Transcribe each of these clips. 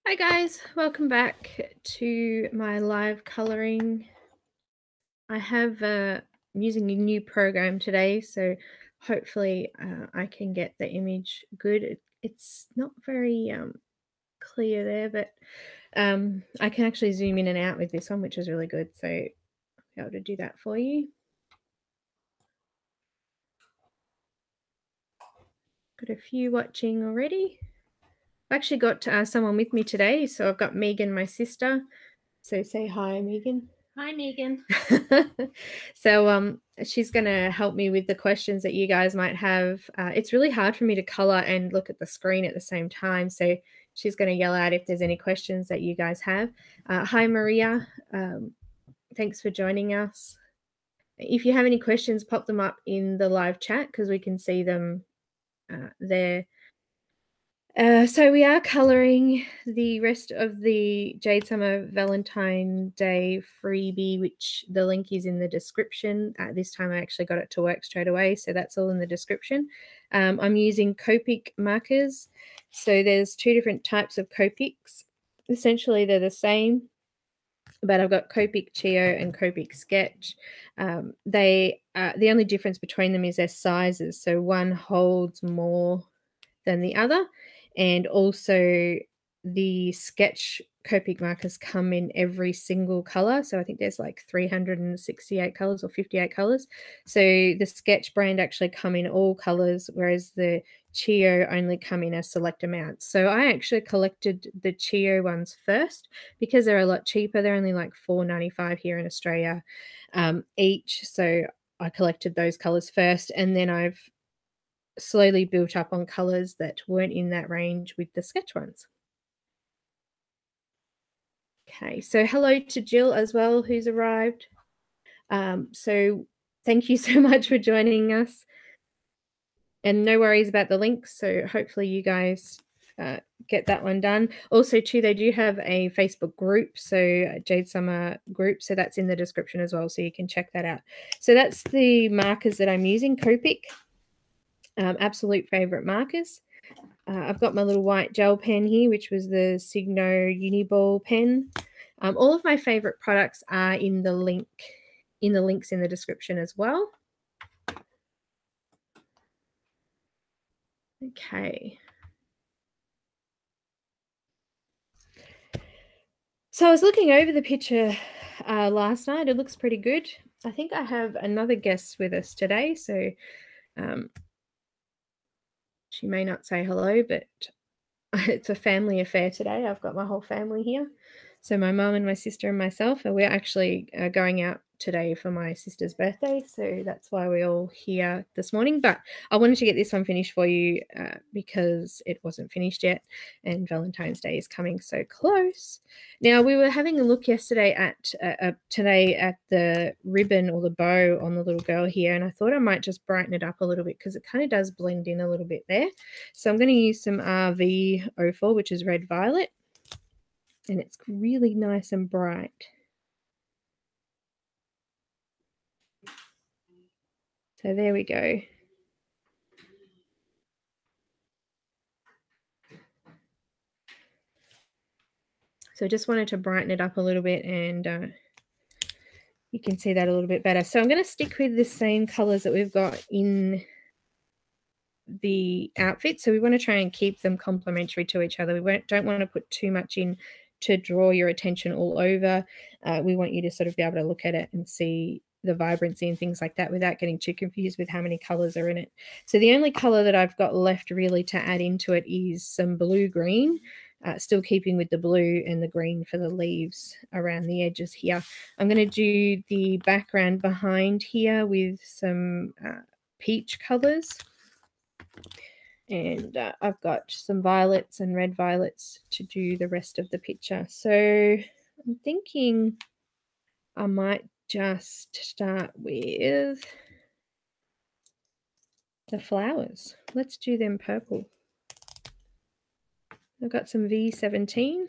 Hi guys, welcome back to my live coloring. I'm using a new program today, so hopefully I can get the image good. It's not very clear there, but I can actually zoom in and out with this one, which is really good, so I'll be able to do that for you. Got a few watching already. I've actually got someone with me today, so I've got Megan, my sister. So say hi, Megan. Hi, Megan. So she's going to help me with the questions that you guys might have. It's really hard for me to color and look at the screen at the same time. So she's going to yell out if there's any questions that you guys have. Hi, Maria. Thanks for joining us. If you have any questions, pop them up in the live chat because we can see them there. So we are coloring the rest of the Jade Summer Valentine Day freebie, which the link is in the description. This time I actually got it to work straight away, so that's all in the description. I'm using Copic markers. So there's two different types of Copics. Essentially, they're the same, but I've got Copic Chio and Copic Sketch. The only difference between them is their sizes. So one holds more than the other, and also the sketch Copic markers come in every single color. So I think there's like 368 colors or 58 colors. So the sketch brand actually come in all colors, whereas the Chio only come in a select amount. So I actually collected the Chio ones first because they're a lot cheaper. They're only like $4.95 here in Australia each. So I collected those colors first, and then I've slowly built up on colors that weren't in that range with the sketch ones. Okay, so hello to Jill as well, who's arrived. So thank you so much for joining us. And no worries about the links. So hopefully you guys get that one done. Also, too, they do have a Facebook group, so Jade Summer group. So that's in the description as well, so you can check that out. So that's the markers that I'm using, Copic. Absolute favorite markers. I've got my little white gel pen here, which was the Signo Uniball pen. All of my favorite products are in the links in the description as well. Okay. So I was looking over the picture last night. It looks pretty good. I think I have another guest with us today, so she may not say hello, but it's a family affair today. I've got my whole family here. So my mum and my sister and myself, and we're actually going out today for my sister's birthday. So that's why we're all here this morning. But I wanted to get this one finished for you because it wasn't finished yet, and Valentine's Day is coming so close. Now, we were having a look yesterday today at the ribbon or the bow on the little girl here, and I thought I might just brighten it up a little bit because it kind of does blend in a little bit there. So I'm going to use some RV04, which is red violet, and it's really nice and bright. So there we go. So I just wanted to brighten it up a little bit, and you can see that a little bit better. So I'm going to stick with the same colors that we've got in the outfit. So we want to try and keep them complementary to each other. We don't want to put too much in to draw your attention all over. We want you to sort of be able to look at it and see the vibrancy and things like that without getting too confused with how many colors are in it. So the only color that I've got left really to add into it is some blue-green, still keeping with the blue and the green for the leaves around the edges here. I'm going to do the background behind here with some peach colors. And I've got some violets and red violets to do the rest of the picture. So I'm thinking I might just start with the flowers. Let's do them purple. I've got some V17.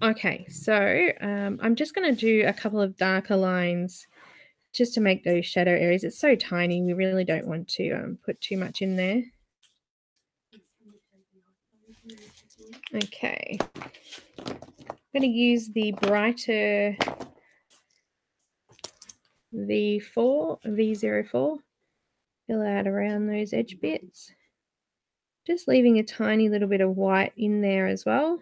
Okay, so I'm just going to do a couple of darker lines just to make those shadow areas. It's so tiny, we really don't want to put too much in there. Okay, I'm going to use the brighter V04, fill out around those edge bits. Just leaving a tiny little bit of white in there as well.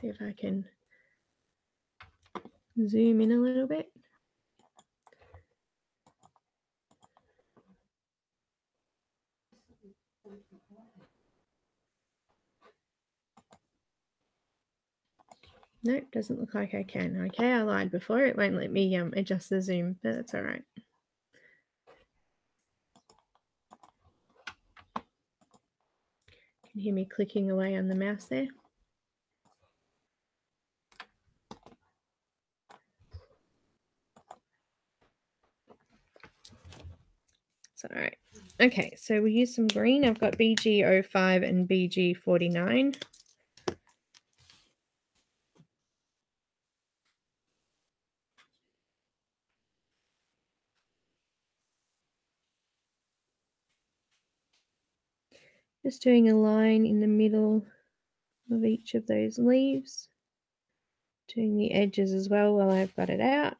See if I can zoom in a little bit. Nope, doesn't look like I can. Okay, I lied before. It won't let me adjust the zoom, but that's all right. You can hear me clicking away on the mouse there. It's all right. Okay, so we use some green. I've got BG05 and BG49. Just doing a line in the middle of each of those leaves. Doing the edges as well while I've got it out.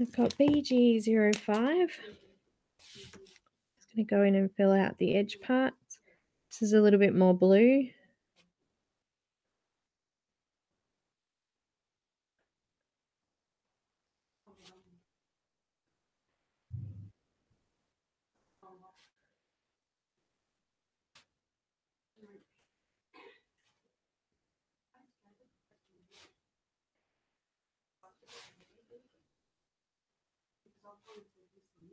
I've got BG05. Just going to go in and fill out the edge parts. This is a little bit more blue.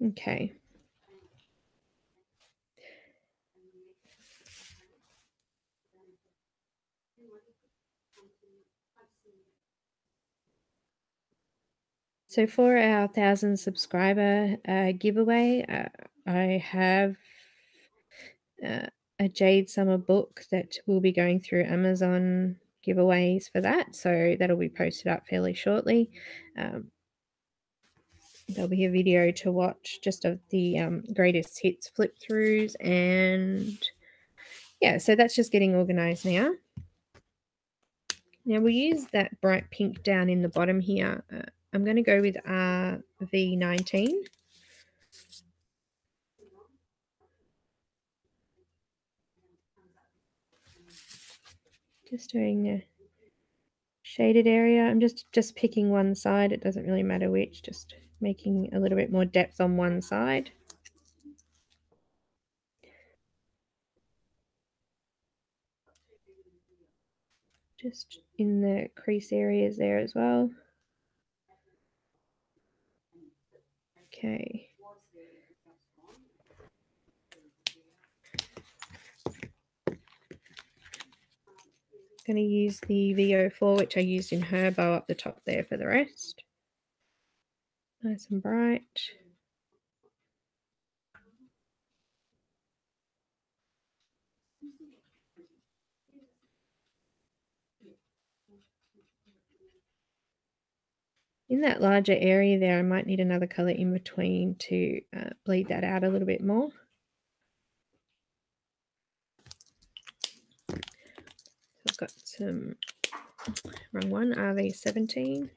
Okay. So for our 1,000 subscriber giveaway, I have a Jade Summer book that will be going through Amazon giveaways for that. So that'll be posted up fairly shortly. There'll be a video to watch just of the greatest hits flip throughs, and yeah, so that's just getting organized now. Now we'll use that bright pink down in the bottom here. I'm going to go with V19. Just doing a shaded area. I'm just picking one side. It doesn't really matter which, just making a little bit more depth on one side. Just in the crease areas there as well. Okay. Going to use the V04, which I used in her bow up the top there for the rest. Nice and bright. In that larger area there, I might need another color in between to bleed that out a little bit more. So I've got some, wrong one, RV17.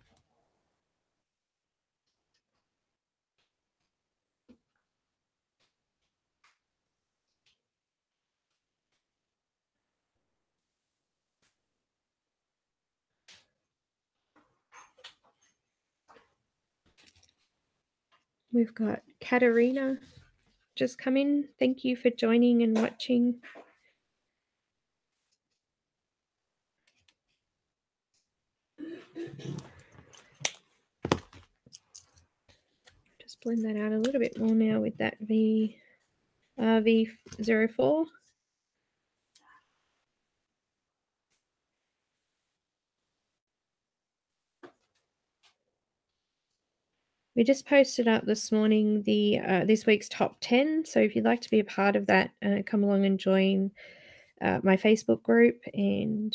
We've got Katarina. just come in. Thank you for joining and watching. Just blend that out a little bit more now with that V04. We just posted up this morning the this week's top 10. So if you'd like to be a part of that, come along and join my Facebook group and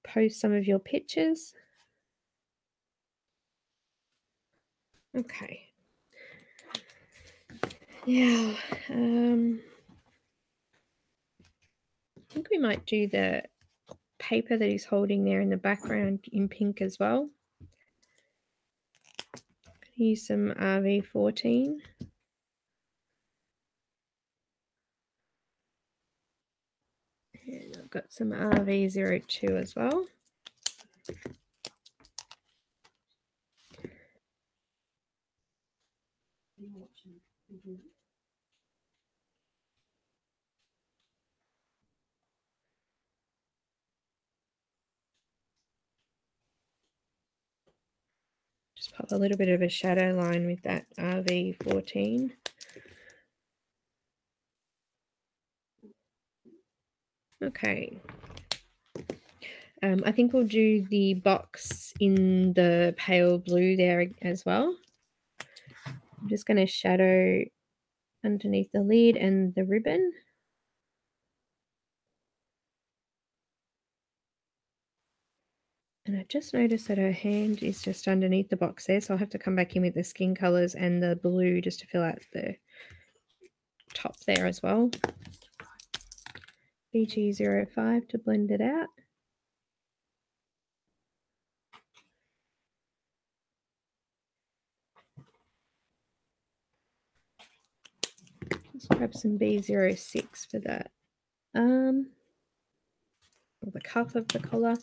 post some of your pictures. Okay. Yeah. I think we might do the paper that he's holding there in the background in pink as well. Use some RV14. And I've got some RV02 as well. Just pop a little bit of a shadow line with that RV14. Okay. I think we'll do the box in the pale blue there as well. I'm just going to shadow underneath the lid and the ribbon. And I just noticed that her hand is just underneath the box there, so I'll have to come back in with the skin colors and the blue just to fill out the top there as well. BG05 to blend it out. Let's grab some B06 for that. The cuff of the collar,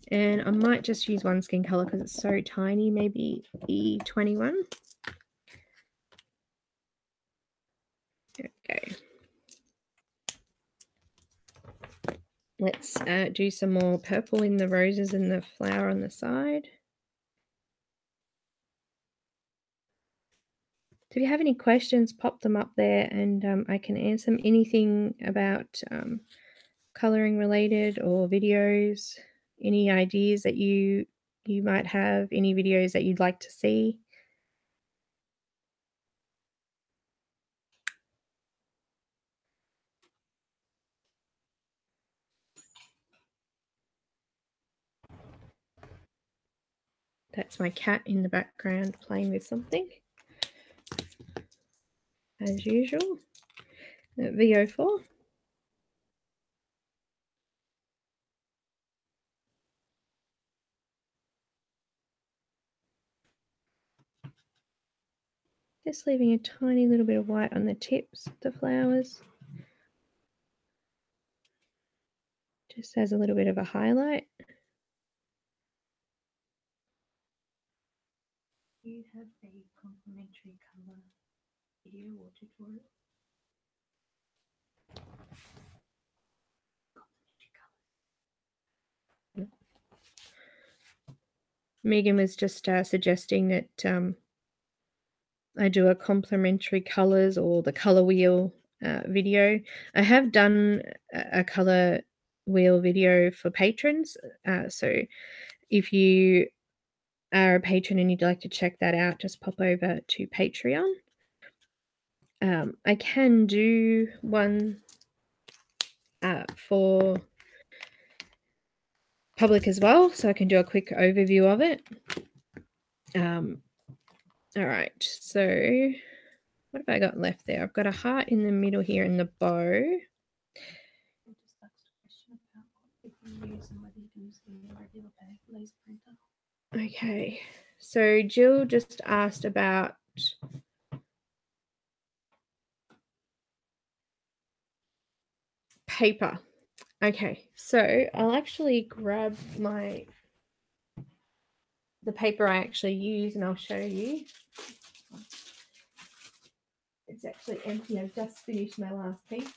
and I might just use one skin color because it's so tiny, maybe E21. There we go. Let's do some more purple in the roses and the flower on the side. So if you have any questions, pop them up there and I can answer them. Anything about coloring related or videos, any ideas that you might have, any videos that you'd like to see. That's my cat in the background playing with something, as usual. VO4. Just leaving a tiny little bit of white on the tips of the flowers. Just as a little bit of a highlight. Do you have a complementary color video or tutorial? Megan was just suggesting that I do a complementary colors or the color wheel video. I have done a color wheel video for patrons. So if you are a patron and you'd like to check that out, just pop over to Patreon. I can do one for public as well, so I can do a quick overview of it. All right, so what have I got left there? I've got a heart in the middle here in the bow. Okay, so Jill just asked about paper. Okay, so I'll actually grab the paper I actually use and I'll show you. It's actually empty. I've just finished my last piece.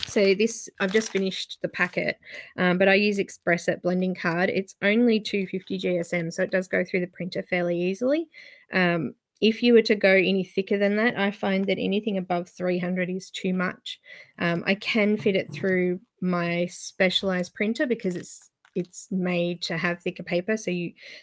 So this, I've just finished the packet, but I use Express blending card. It's only 250 GSM, so it does go through the printer fairly easily. If you were to go any thicker than that, I find that anything above 300 is too much. I can fit it through my specialized printer because it's made to have thicker paper. So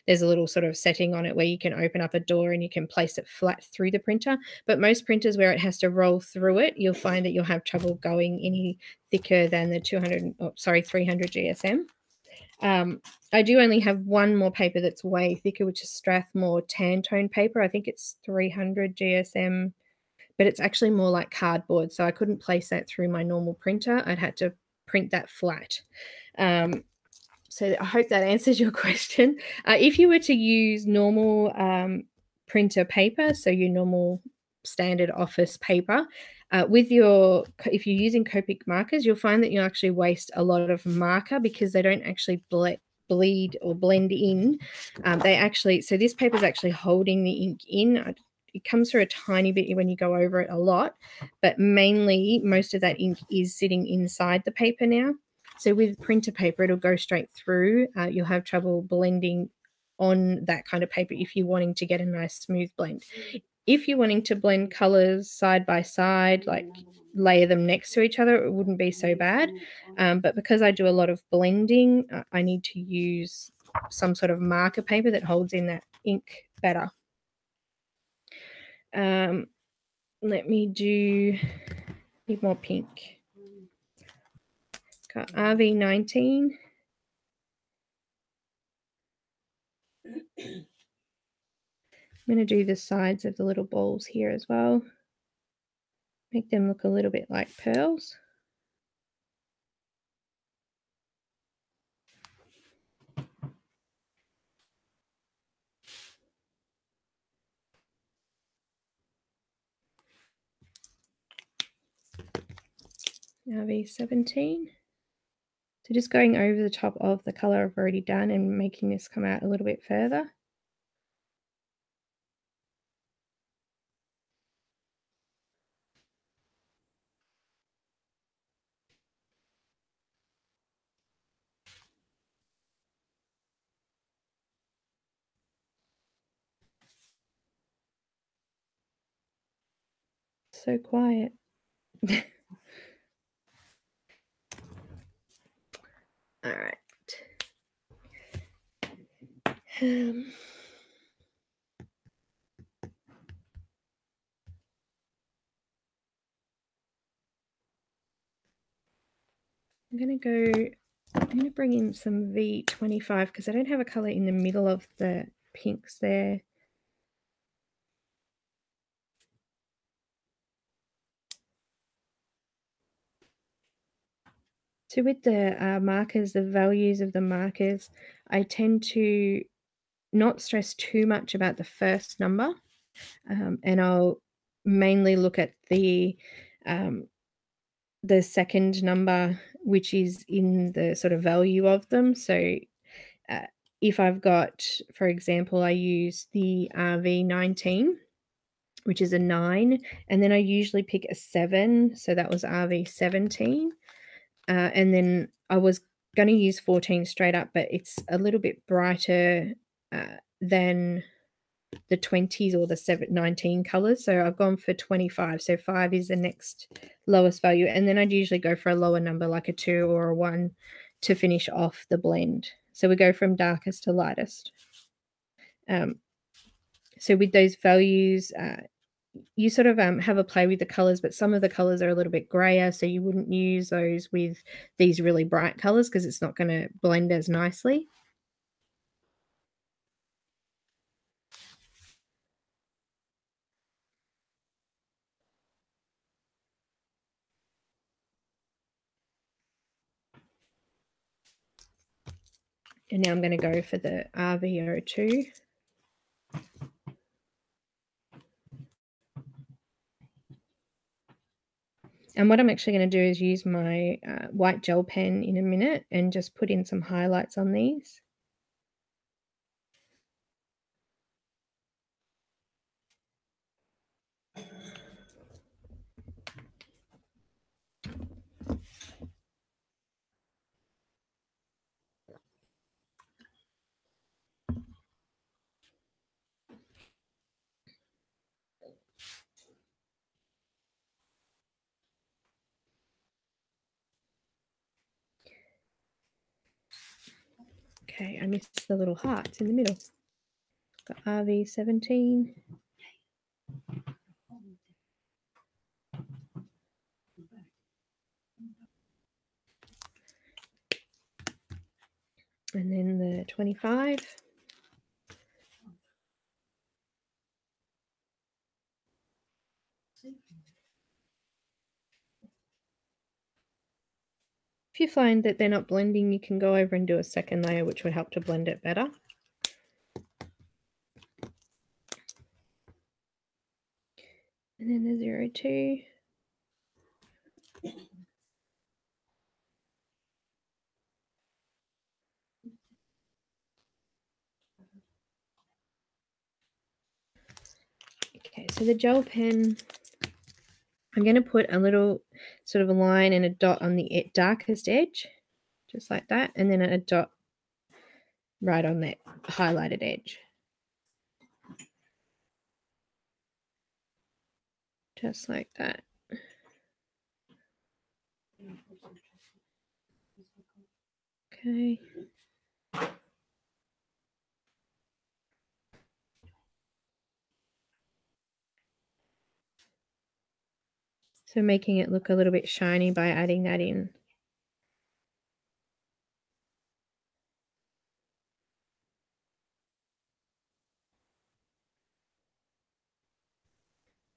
there's a little sort of setting on it where you can open up a door and you can place it flat through the printer. But most printers where it has to roll through it, you'll find that you'll have trouble going any thicker than the 300 GSM. I do only have one more paper that's way thicker, which is Strathmore tan tone paper. I think it's 300 GSM, but it's actually more like cardboard. So I couldn't place that through my normal printer. I'd had to print that flat. So I hope that answers your question. If you were to use normal printer paper, so your normal standard office paper, if you're using Copic markers, you'll find that you actually waste a lot of marker because they don't actually bleed or blend in. So this paper is actually holding the ink in. It comes through a tiny bit when you go over it a lot, but mainly most of that ink is sitting inside the paper now. So with printer paper, it'll go straight through. You'll have trouble blending on that kind of paper if you're wanting to get a nice smooth blend. If you're wanting to blend colors side by side, like layer them next to each other, it wouldn't be so bad. But because I do a lot of blending, I need to use some sort of marker paper that holds in that ink better. Let me do a bit more pink. Got RV19. I'm going to do the sides of the little balls here as well. Make them look a little bit like pearls. RV17. So just going over the top of the colour I've already done and making this come out a little bit further. So quiet. All right. I'm going to bring in some V25 because I don't have a colour in the middle of the pinks there. So with the markers, the values of the markers, I tend to not stress too much about the first number, and I'll mainly look at the second number, which is in the sort of value of them. So if I've got, for example, I use the RV19, which is a 9, and then I usually pick a 7, so that was RV17. And then I was going to use 14 straight up, but it's a little bit brighter than the 20s or the 19 colors. So I've gone for 25. So 5 is the next lowest value. And then I'd usually go for a lower number like a 2 or a 1 to finish off the blend. So we go from darkest to lightest. So with those values, you sort of have a play with the colors, but some of the colors are a little bit grayer, so you wouldn't use those with these really bright colors because it's not going to blend as nicely. And now I'm going to go for the RV02. And what I'm actually going to do is use my white gel pen in a minute and just put in some highlights on these. Okay, I missed the little hearts in the middle. Got RV17. And then the 25. If you find that they're not blending, you can go over and do a second layer, which would help to blend it better. And then the 02. Okay, so the gel pen, I'm going to put a little sort of a line and a dot on the darkest edge, just like that, and then a dot right on that highlighted edge. Just like that. Okay. So making it look a little bit shiny by adding that in.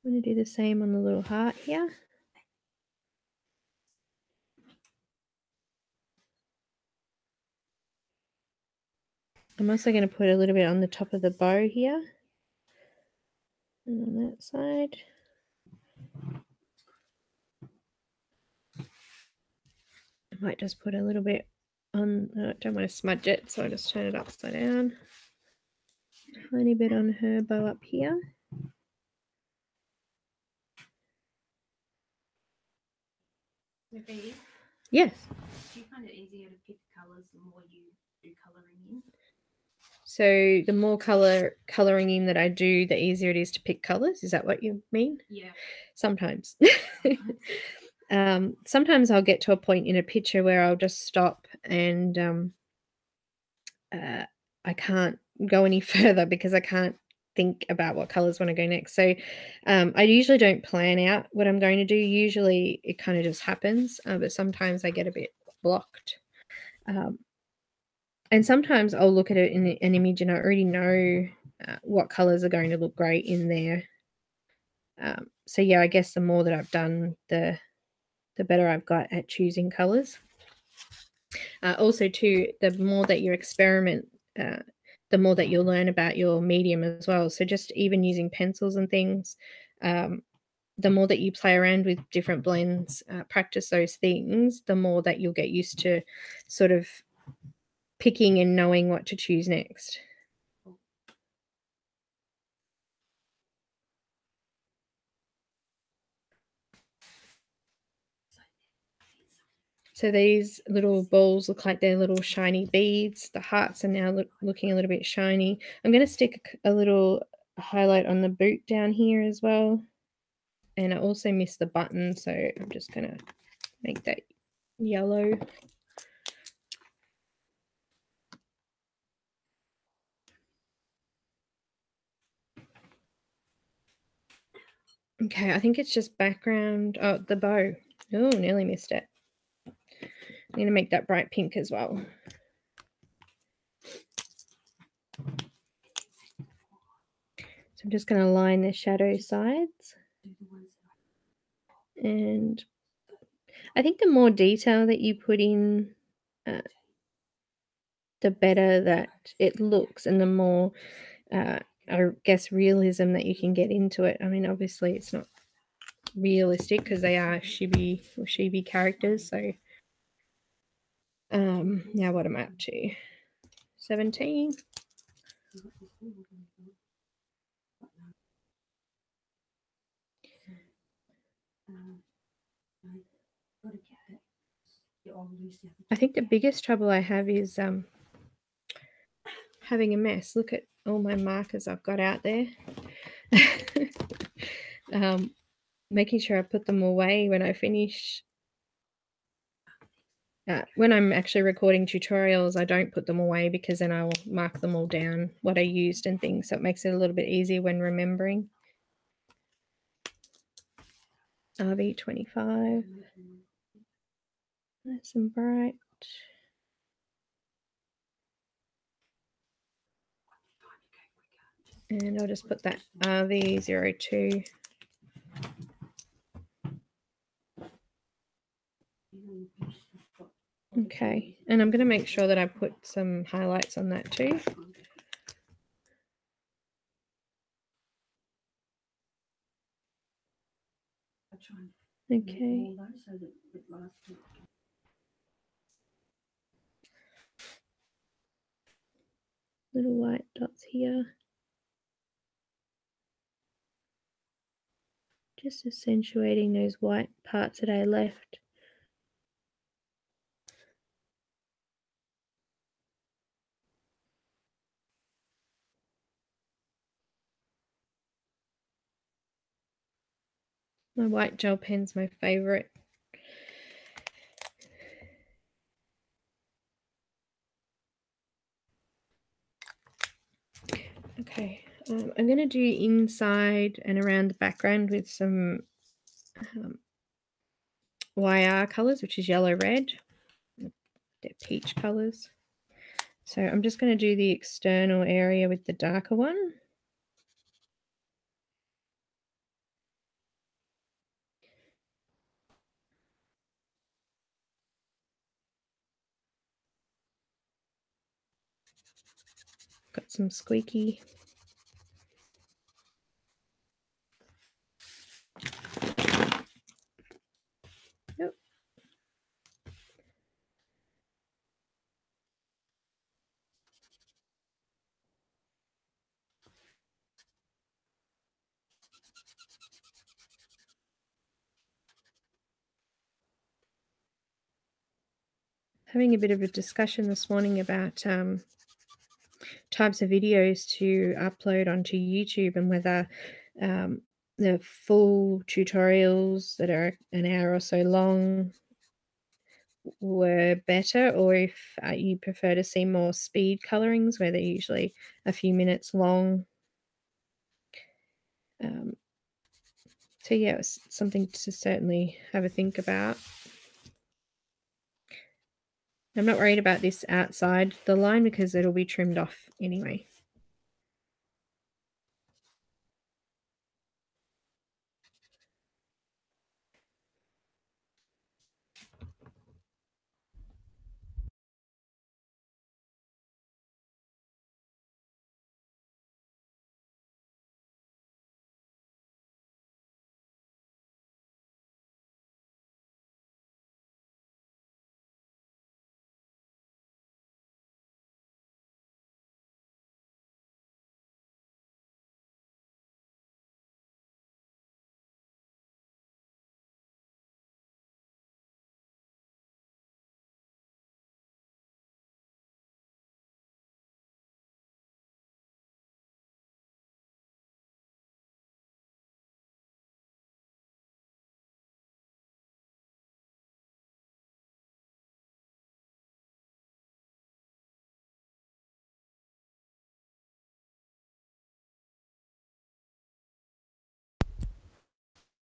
I'm going to do the same on the little heart here. I'm also going to put a little bit on the top of the bow here. And on that side. I might just put a little bit on, I don't want to smudge it, so I'll just turn it upside down. Tiny bit on her bow up here. Sophie? Yes. Do you find it easier to pick colours the more you do colouring in? So the more colouring in that I do, the easier it is to pick colours. Is that what you mean? Yeah. Sometimes. Sometimes I'll get to a point in a picture where I'll just stop and I can't go any further because I can't think about what colours want to go next. So I usually don't plan out what I'm going to do. Usually it kind of just happens, but sometimes I get a bit blocked. And sometimes I'll look at it in an image and I already know what colours are going to look great in there. So yeah, I guess the more that I've done, the better I've got at choosing colours. Also too, the more that you experiment, the more that you'll learn about your medium as well. So just even using pencils and things, the more that you play around with different blends, practice those things, the more that you'll get used to sort of picking and knowing what to choose next. So these little balls look like they're little shiny beads. The hearts are now looking a little bit shiny. I'm going to stick a little highlight on the boot down here as well. And I also missed the button, so I'm just going to make that yellow. Okay, I think it's just background. Oh, the bow. Oh, nearly missed it. I'm going to make that bright pink as well. So I'm just going to line the shadow sides. And I think the more detail that you put in, the better that it looks and the more, I guess, realism that you can get into it. I mean, obviously it's not realistic because they are chibi characters. So now what am I up to? 17. I think the biggest trouble I have is having a mess. Look at all my markers I've got out there. Making sure I put them away when I finish. when I'm actually recording tutorials, I don't put them away because then I will mark them all down, what I used and things, so it makes it a little bit easier when remembering. RV25. Nice and bright. And I'll just put that RV02. Okay, and I'm going to make sure that I put some highlights on that too. Okay. Little white dots here. Just accentuating those white parts that I left. My white gel pen's my favorite. Okay, I'm going to do inside and around the background with some YR colours, which is yellow red. They're peach colours. So I'm just going to do the external area with the darker one. Got some squeaky. Yep. Having a bit of a discussion this morning about types of videos to upload onto YouTube and whether the full tutorials that are an hour or so long were better, or if you prefer to see more speed colorings where they're usually a few minutes long. So yeah, it's something to certainly have a think about. I'm not worried about this outside the line because it'll be trimmed off anyway.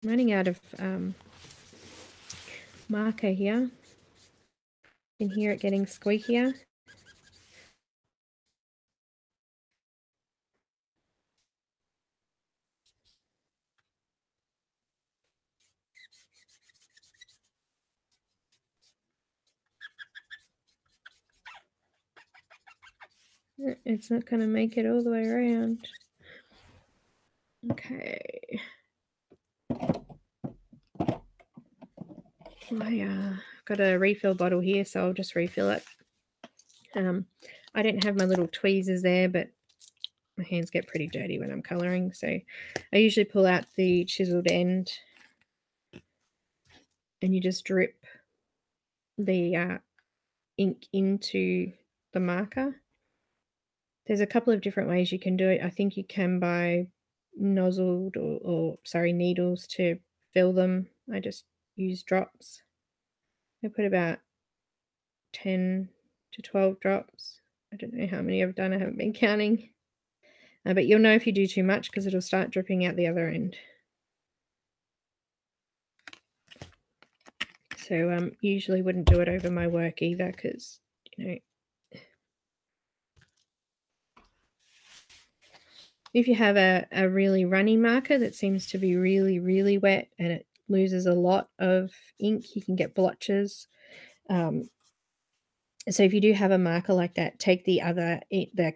I'm running out of marker here. You can hear it getting squeakier. It's not going to make it all the way around. Okay. I got a refill bottle here, so I'll just refill it. I didn't have my little tweezers there, but my hands get pretty dirty when I'm colouring, so I usually pull out the chiseled end and you just drip the ink into the marker. There's a couple of different ways you can do it. I think you can buy nozzled or needles to fill them. I just use drops. I put about 10 to 12 drops. I don't know how many I've done. I haven't been counting. But you'll know if you do too much because it'll start dripping out the other end. So usually wouldn't do it over my work either because, you know, if you have a really runny marker that seems to be really, really wet and it loses a lot of ink, you can get blotches. So if you do have a marker like that, take the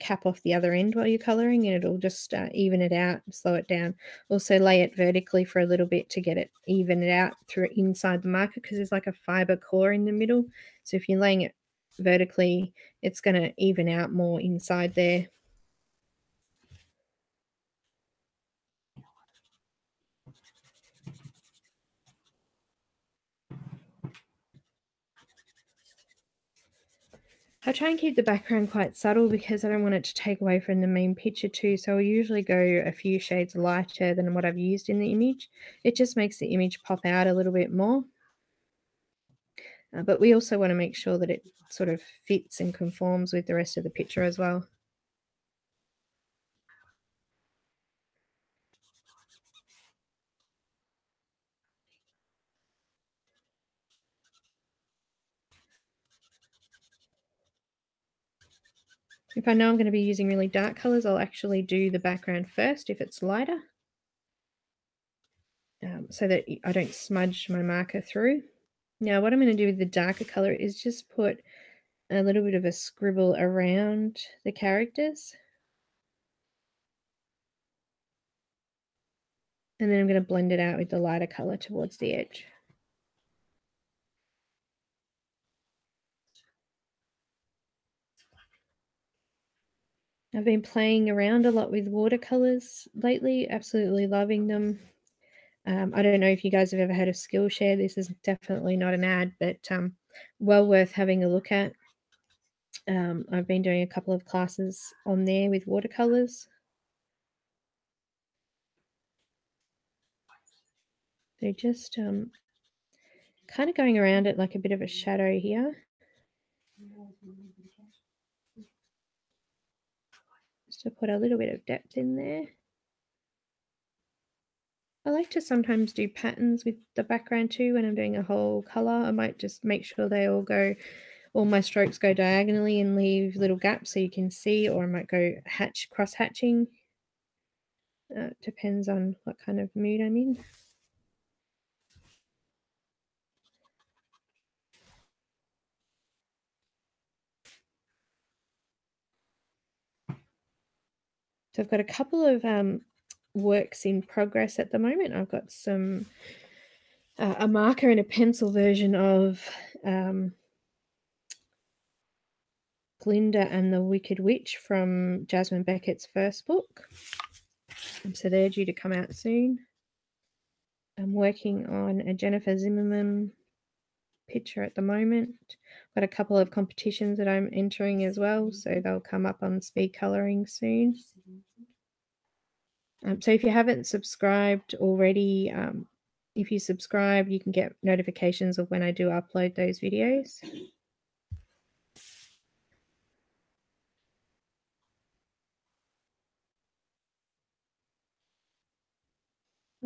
cap off the other end while you're coloring and it'll just even it out, slow it down. Also lay it vertically for a little bit to get it even out through inside the marker because there's like a fiber core in the middle. So if you're laying it vertically, it's going to even out more inside there. I try and keep the background quite subtle because I don't want it to take away from the main picture too. So I'll usually go a few shades lighter than what I've used in the image. It just makes the image pop out a little bit more. But we also want to make sure that it sort of fits and conforms with the rest of the picture as well. If I know I'm going to be using really dark colors, I'll actually do the background first if it's lighter, so that I don't smudge my marker through. Now what I'm going to do with the darker color is just put a little bit of a scribble around the characters. And then I'm going to blend it out with the lighter color towards the edge. I've been playing around a lot with watercolors lately, absolutely loving them. I don't know if you guys have ever heard of Skillshare. This is definitely not an ad, but well worth having a look at. I've been doing a couple of classes on there with watercolors. They're just kind of going around it like a bit of a shadow here. Just to put a little bit of depth in there. I like to sometimes do patterns with the background too when I'm doing a whole color. I might just make sure they all my strokes go diagonally and leave little gaps so you can see, or I might go cross hatching. Depends on what kind of mood I'm in. So I've got a couple of works in progress at the moment. I've got some a marker and a pencil version of Glinda and the Wicked Witch from Jasmine Beckett's first book. So they're due to come out soon. I'm working on a Jennifer Zimmerman picture at the moment. Got a couple of competitions that I'm entering as well, so they'll come up on speed coloring soon. So if you haven't subscribed already, if you subscribe, you can get notifications of when I do upload those videos.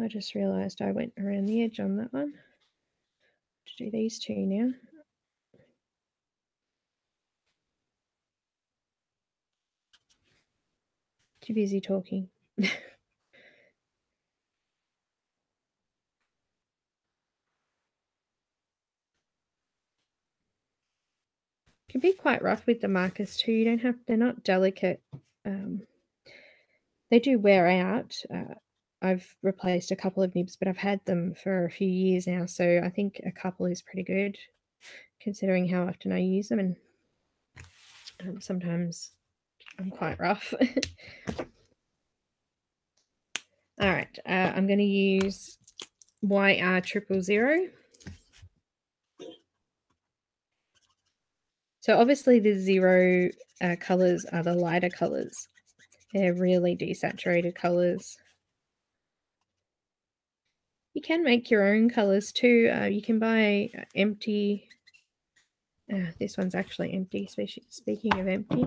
I just realized I went around the edge on that one. To do these two now. Too busy talking. Can be quite rough with the markers too. You don't have, they're not delicate. They do wear out. I've replaced a couple of nibs, but I've had them for a few years now, so I think a couple is pretty good considering how often I use them, and sometimes I'm quite rough. All right, I'm going to use YR000. So obviously the zero colors are the lighter colors. They're really desaturated colors. You can make your own colors too. You can buy empty This one's actually empty, speaking of empty.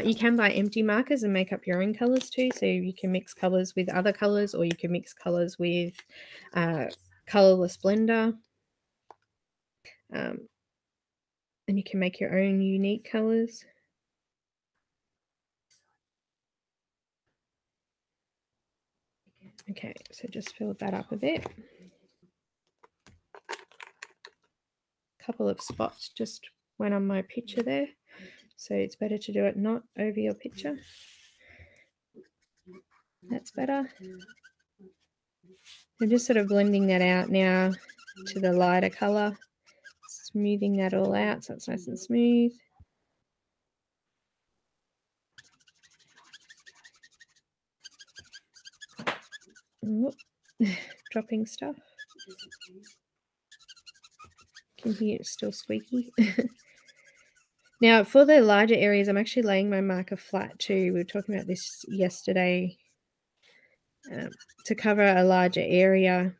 You can buy empty markers and make up your own colours too. So you can mix colours with other colours, or you can mix colours with colourless blender. And you can make your own unique colours. Okay, so just fill that up a bit. Couple of spots just went on my picture there, so it's better to do it not over your picture. That's better. I'm just sort of blending that out now to the lighter color, smoothing that all out so it's nice and smooth. Whoop. Dropping stuff. Can hear it's still squeaky. Now, for the larger areas, I'm actually laying my marker flat too. We were talking about this yesterday. To cover a larger area,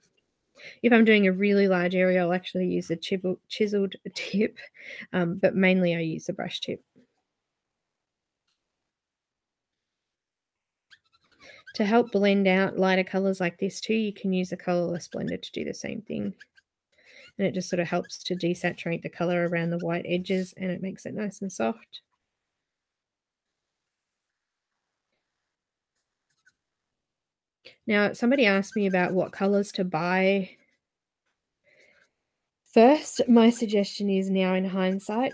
if I'm doing a really large area, I'll actually use a chiseled tip, but mainly I use the brush tip. To help blend out lighter colors like this too, you can use a colorless blender to do the same thing. And it just sort of helps to desaturate the color around the white edges, and it makes it nice and soft. Now, somebody asked me about what colors to buy. First, my suggestion is, now in hindsight,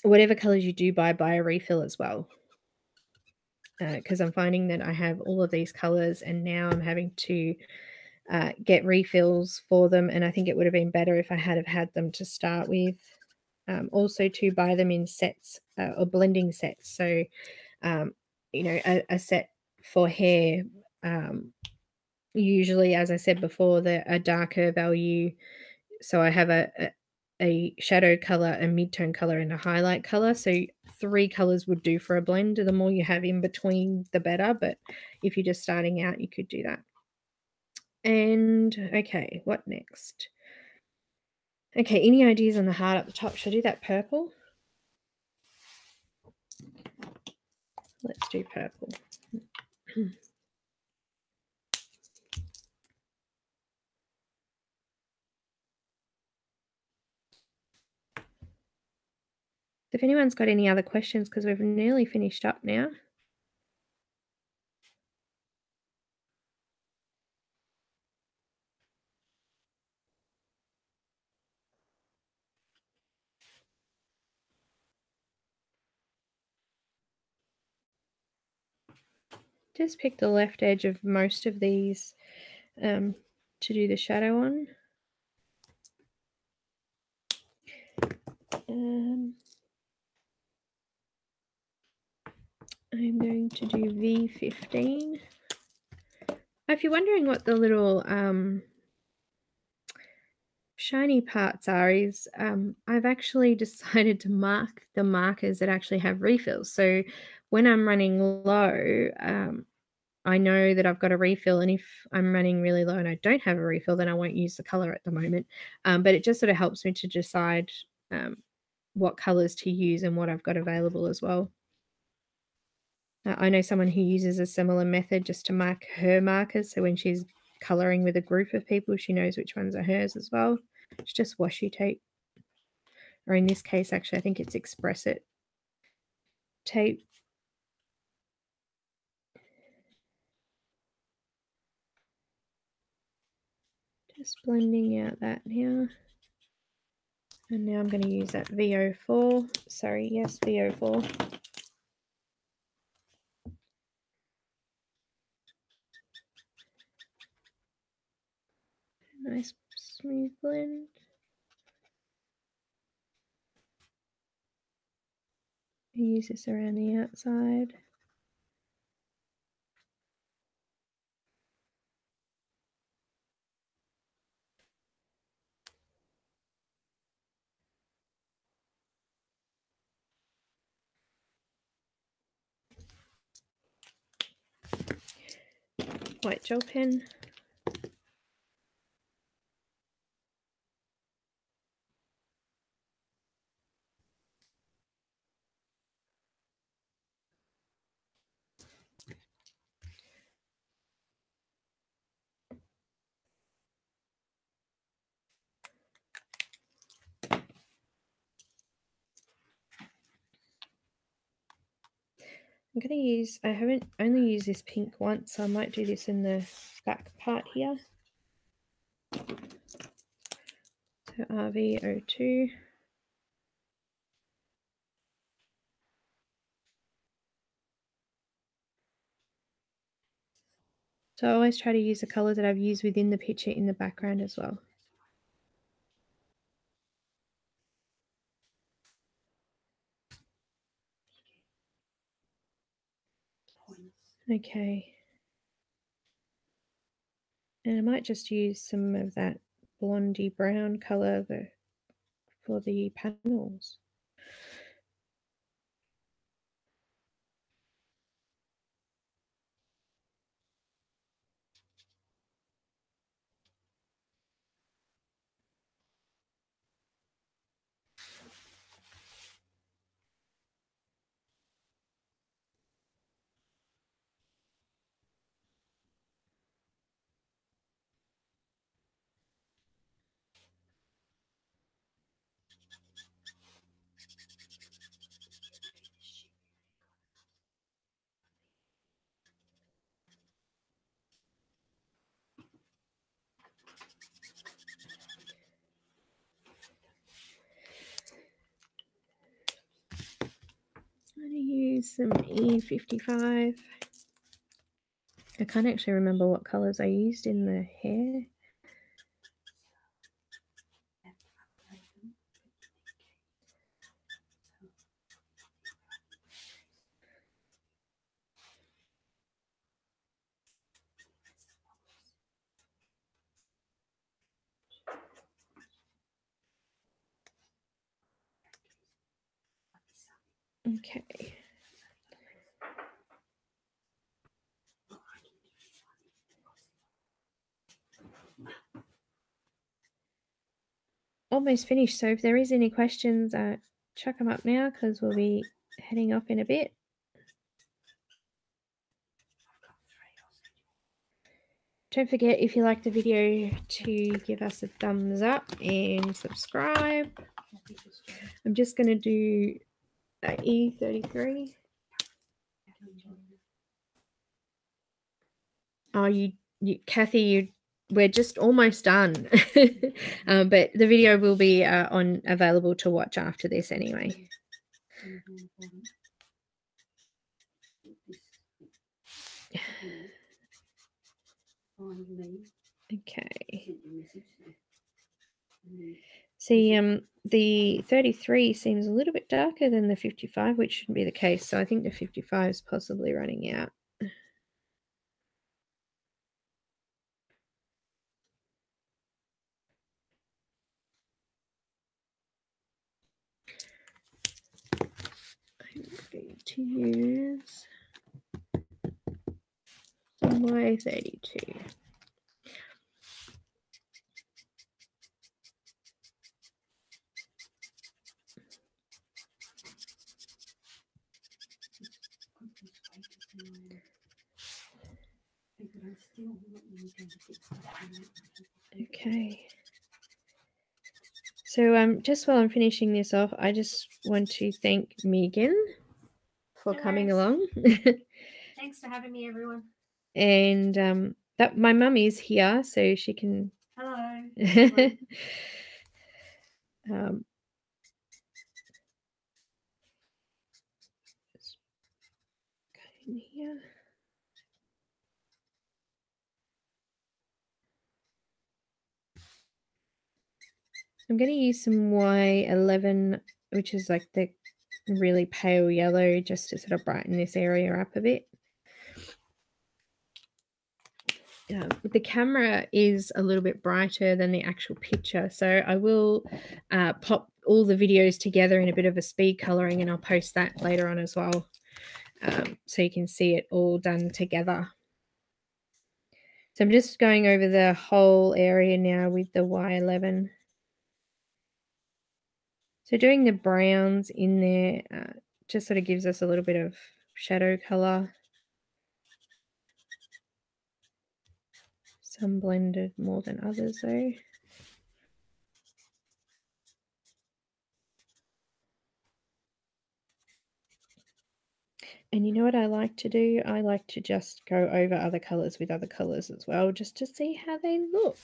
whatever colors you do buy a refill as well. Because I'm finding that I have all of these colors and now I'm having to get refills for them, and I think it would have been better if I had have had them to start with. Also to buy them in sets or blending sets. So, you know, a set for hair, usually, as I said before, a darker value. So I have a shadow color, a mid-tone color, and a highlight color. So 3 colors would do for a blend. The more you have in between, the better. But if you're just starting out, you could do that. And okay, what next? Okay, any ideas on the heart at the top? Should I do that purple? Let's do purple. If anyone's got any other questions, because we've nearly finished up now. Just pick the left edge of most of these to do the shadow on. I'm going to do V15. If you're wondering what the little shiny parts are, is I've actually decided to mark the markers that actually have refills. So when I'm running low, I know that I've got a refill, and if I'm running really low and I don't have a refill, then I won't use the color at the moment. But it just sort of helps me to decide what colors to use and what I've got available as well. I know someone who uses a similar method just to mark her markers. So when she's coloring with a group of people, she knows which ones are hers as well. It's just washi tape. Or in this case, actually, I think it's Express It tape. Just blending out that now. And now I'm going to use that VO4. Sorry, yes, VO4. Nice smooth blend. Use this around the outside. White gel pen. I'm going to use, I haven't only used this pink once, so I might do this in the back part here. So RV02. So I always try to use the colours that I've used within the picture in the background as well. Okay. And I might just use some of that blondie brown colour for the panels. I'm going to use some E55. I can't actually remember what colours I used in the hair. Okay. Almost finished, so if there is any questions, chuck them up now because we'll be heading off in a bit. Don't forget, if you like the video, to give us a thumbs up and subscribe. I'm just going to do E33. Oh, Kathy, we're just almost done. But the video will be available to watch after this anyway. Okay. See, the 33 seems a little bit darker than the 55, which shouldn't be the case. So I think the 55 is possibly running out. I'm going to use some Y32. Okay. So just while I'm finishing this off, I just want to thank Megan for coming along. Thanks for having me, everyone. And that my mum is here, so she can. Hello. Just go in here. I'm going to use some Y11, which is like the really pale yellow, just to sort of brighten this area up a bit. The camera is a little bit brighter than the actual picture, so I will pop all the videos together in a bit of a speed coloring, and I'll post that later on as well, so you can see it all done together. So I'm just going over the whole area now with the Y11. So doing the browns in there just sort of gives us a little bit of shadow color. Some blended more than others though. And you know what I like to do? I like to just go over other colors with other colors as well, just to see how they look.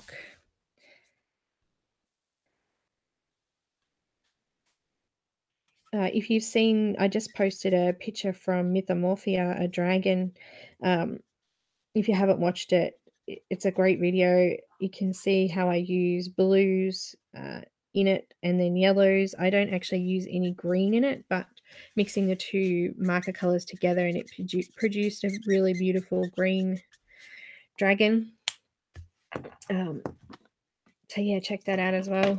If you've seen, I just posted a picture from Mythomorphia, a dragon. If you haven't watched it, it's a great video. You can see how I use blues in it and then yellows. I don't actually use any green in it, but mixing the two marker colors together, and it produced a really beautiful green dragon. So yeah, check that out as well.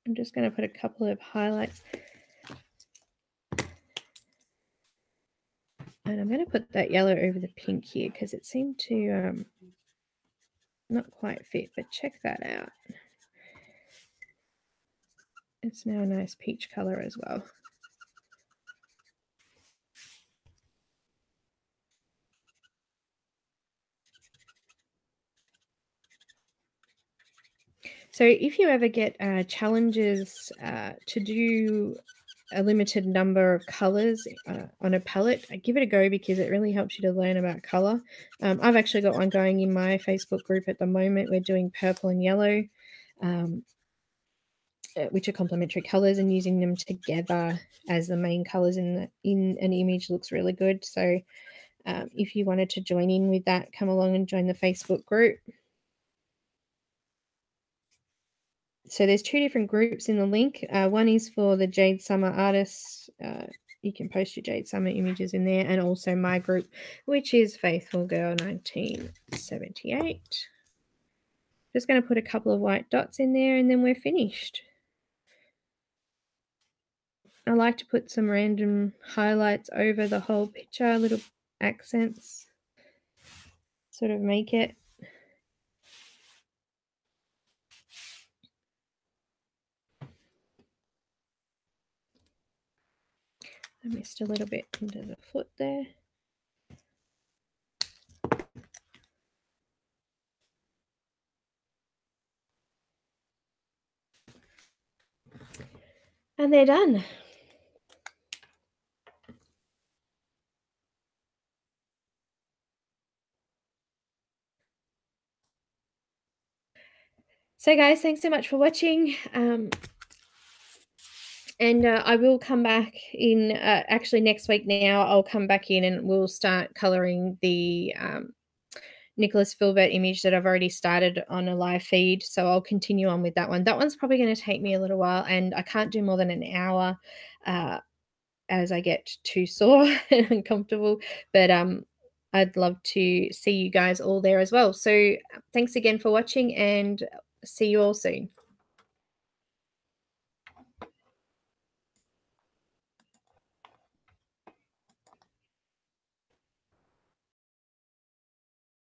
I'm just going to put a couple of highlights. And I'm going to put that yellow over the pink here because it seemed to not quite fit, but check that out. It's now a nice peach color as well. So if you ever get challenges to do a limited number of colors on a palette, give it a go because it really helps you to learn about color. I've actually got one going in my Facebook group at the moment. We're doing purple and yellow, which are complementary colors, and using them together as the main colors in an image looks really good. So if you wanted to join in with that, come along and join the Facebook group. So there's two different groups in the link. One is for the Jade Summer artists. You can post your Jade Summer images in there, and also my group, which is Faithful Girl 1978. Just going to put a couple of white dots in there, and then we're finished. I like to put some random highlights over the whole picture, little accents, sort of make it. I missed a little bit into the foot there. And they're done. So guys, thanks so much for watching. And I will come back in, actually next week now, I'll come back in and we'll start colouring the Nicholas Filbert image that I've already started on a live feed. So I'll continue on with that one. That one's probably going to take me a little while, and I can't do more than an hour as I get too sore and uncomfortable. But I'd love to see you guys all there as well. So thanks again for watching, and see you all soon.